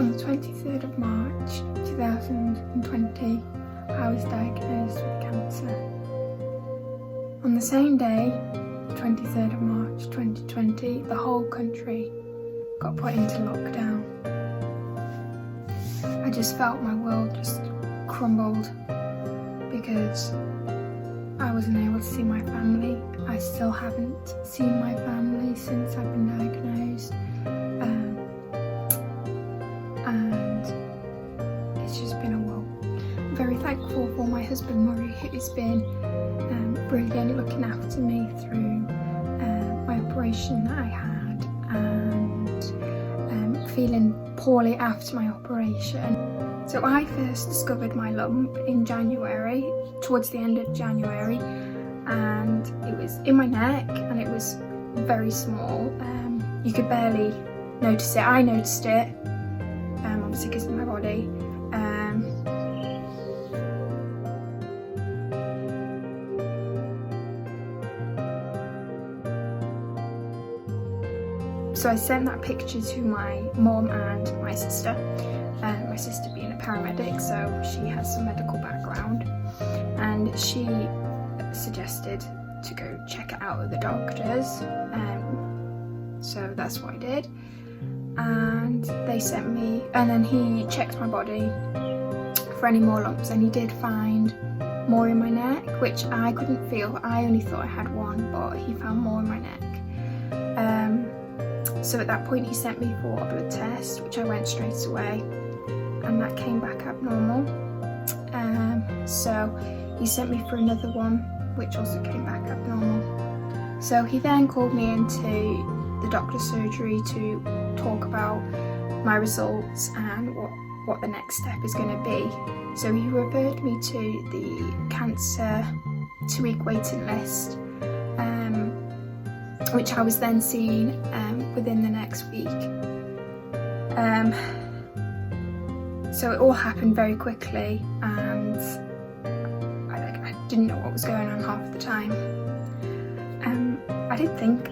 On the 23rd of March 2020, I was diagnosed with cancer. On the same day, 23rd of March 2020, the whole country got put into lockdown. I just felt my world just crumbled because I wasn't able to see my family. I still haven't seen my family since I've been diagnosed. And it's just been a whirl. I'm very thankful for my husband Murray, who's been brilliant looking after me through my operation that I had and feeling poorly after my operation. So I first discovered my lump in January, towards the end of January, and it was in my neck and it was very small. You could barely notice it. I noticed it, obviously because of my body. So I sent that picture to my mum and my sister being a paramedic, so she has some medical background, and she suggested to go check it out with the doctors. So that's what I did, and they sent me, and then he checked my body for any more lumps, and he did find more in my neck, which I couldn't feel. I only thought I had one, but he found more in my neck. So at that point he sent me for a blood test, which I went straight away, and that came back abnormal. So he sent me for another one, which also came back abnormal. So he then called me into the doctor's surgery to talk about my results and what the next step is going to be. So he referred me to the cancer 2-week waiting list, which I was then seen within the next week. So it all happened very quickly, and I didn't know what was going on half the time. I didn't think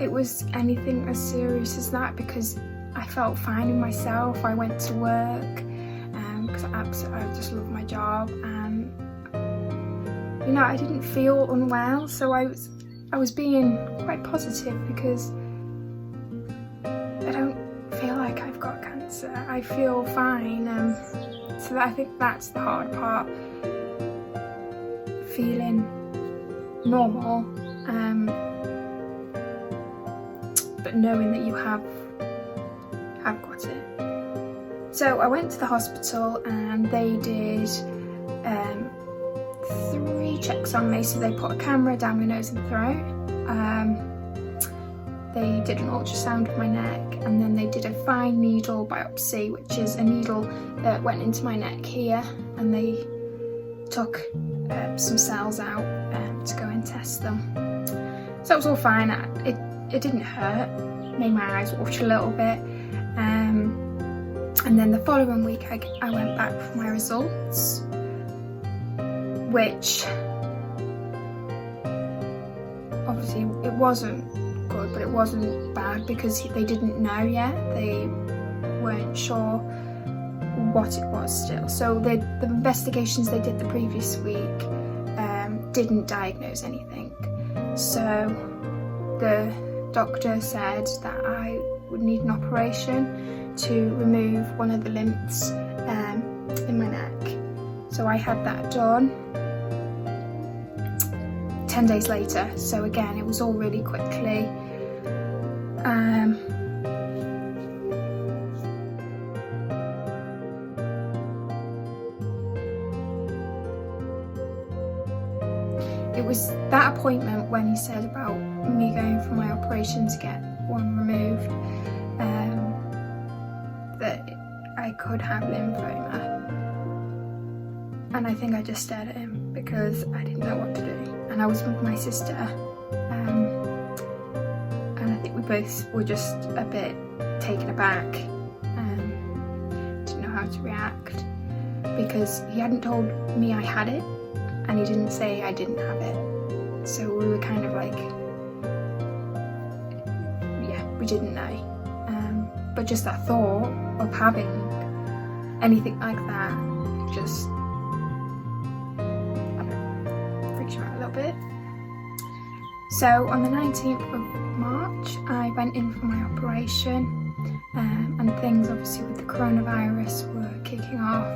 it was anything as serious as that because I felt fine in myself. I went to work because I just love my job, and I didn't feel unwell, so I was being quite positive because I don't feel like I've got cancer. I feel fine. So I think that's the hard part, feeling normal, but knowing that you have got it. So I went to the hospital and they did 3 checks on me. So they put a camera down my nose and throat. They did an ultrasound of my neck, and then they did a fine needle biopsy, which is a needle that went into my neck here, and they took some cells out to go and test them. So it was all fine. It didn't hurt. Made my eyes water a little bit. And then the following week I went back for my results, which obviously it wasn't good, but it wasn't bad because they didn't know yet. They weren't sure what it was still. So the investigations they did the previous week didn't diagnose anything. So the doctor said that I would need an operation to remove one of the lymphs in my neck. So I had that done 10 days later. So again, it was all really quickly. It was that appointment when he said about me going for my operation to get one removed, that I could have lymphoma. And I think I just stared at him because I didn't know what to do. And I was with my sister, and I think we both were just a bit taken aback, didn't know how to react, because he hadn't told me I had it, and he didn't say I didn't have it. So we were kind of like, yeah, we didn't know. But just that thought of having anything like that just, I don't know, freaks you out a little bit. So on the 19th of March I went in for my operation, and things obviously with the coronavirus were kicking off,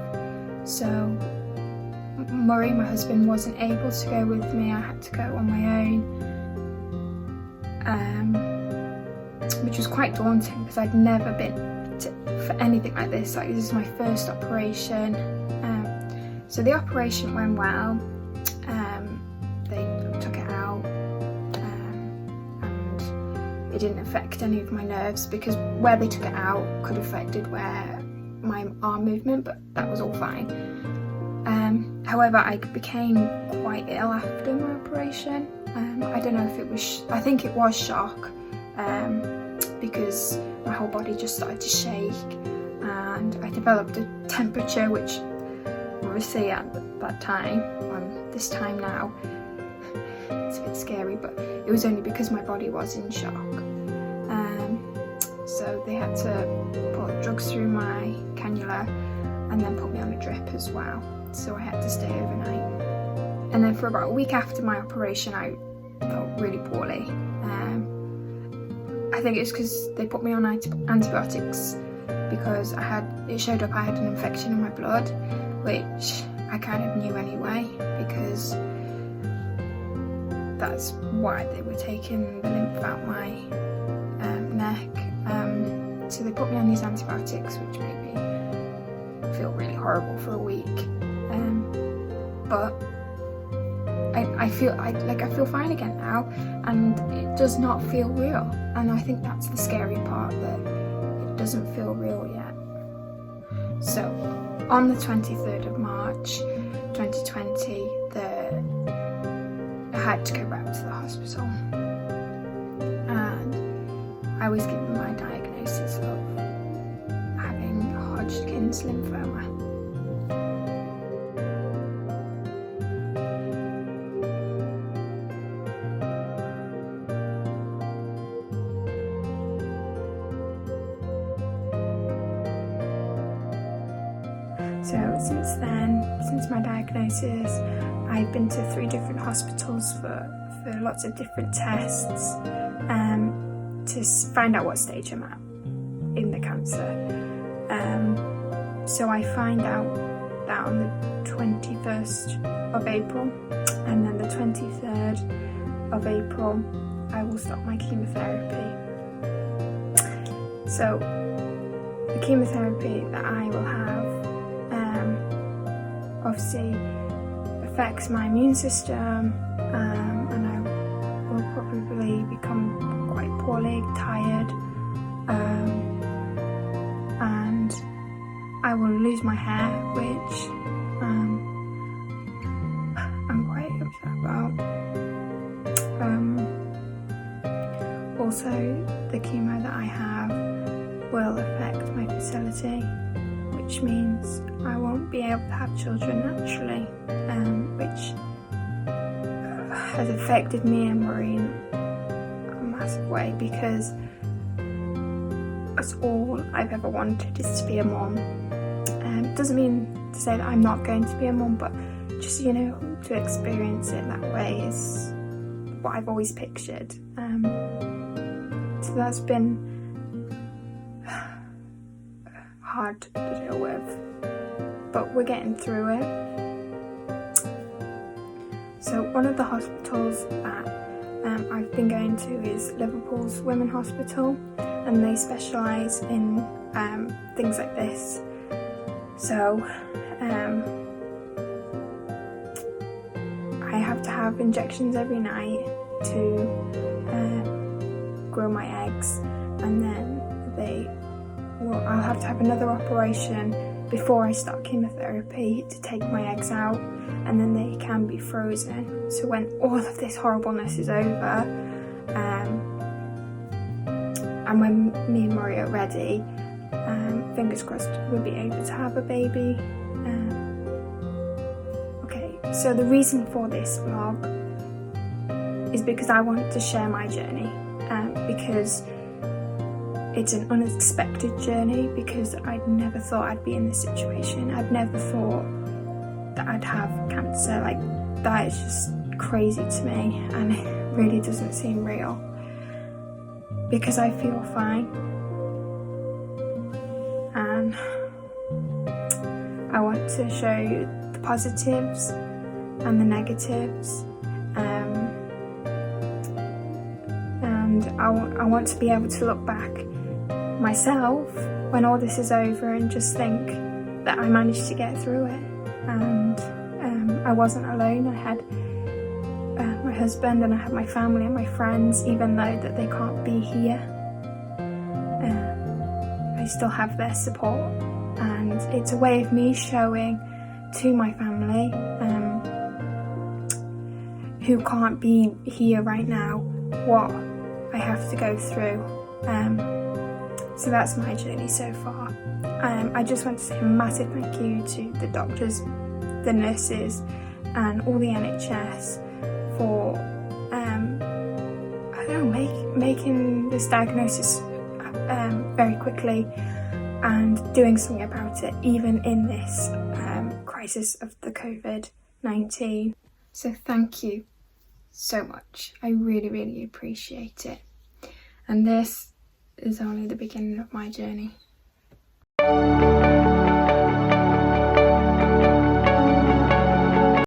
so Murray, my husband, wasn't able to go with me. I had to go on my own, which was quite daunting because I'd never been for anything like this. Like, this is my first operation. So the operation went well. They took it out, and it didn't affect any of my nerves, because where they took it out could have affected where my arm movement, but that was all fine. However, I became quite ill after my operation. I don't know if it was, I think it was shock, because my whole body just started to shake, and I developed a temperature, which obviously at that time, this time now, it's a bit scary, but it was only because my body was in shock. So they had to put drugs through my cannula and then put me on a drip as well. So I had to stay overnight. And then for about a week after my operation, I felt really poorly. I think it's because they put me on antibiotics, because it showed up I had an infection in my blood, which I kind of knew anyway, because that's why they were taking the lymph out my neck. So they put me on these antibiotics, which made me feel really horrible for a week. But I feel fine again now, and it does not feel real. And I think that's the scary part, that it doesn't feel real yet. So on the 23rd of March 2020, I had to go back to the hospital, and I was given my diagnosis of having Hodgkin's lymphoma. So since then, since my diagnosis, I've been to 3 different hospitals for lots of different tests, to find out what stage I'm at in the cancer. So I find out that on the 21st of April, and then the 23rd of April, I will start my chemotherapy. So the chemotherapy that I will have obviously affects my immune system, and I will probably become quite poorly, tired, and I will lose my hair, which I'm quite upset about. Also, the chemo that I have will affect my fertility, which means I won't be able to have children naturally, which has affected me and Murray in a massive way, because that's all I've ever wanted, is to be a mom. It doesn't mean to say that I'm not going to be a mom, but just, to experience it that way is what I've always pictured. So that's been hard to deal with, but we're getting through it. So one of the hospitals that I've been going to is Liverpool's Women Hospital, and they specialise in things like this. So I have to have injections every night to grow my eggs, and then I'll have to have another operation before I start chemotherapy to take my eggs out, and then they can be frozen. So when all of this horribleness is over, and when me and Murray are ready, fingers crossed we'll be able to have a baby. Okay, so the reason for this vlog is because I want to share my journey, because it's an unexpected journey because I'd never thought I'd be in this situation. I'd never thought that I'd have cancer. Like, that is just crazy to me, and it really doesn't seem real because I feel fine. And I want to show you the positives and the negatives, and I want to be able to look back myself when all this is over and just think that I managed to get through it. And I wasn't alone. I had my husband, and I had my family and my friends, even though that they can't be here. I still have their support, and it's a way of me showing to my family who can't be here right now what I have to go through. So that's my journey so far. I just want to say a massive thank you to the doctors, the nurses, and all the NHS for making this diagnosis very quickly and doing something about it, even in this crisis of the COVID-19. So thank you so much. I really, really appreciate it. And this is only the beginning of my journey.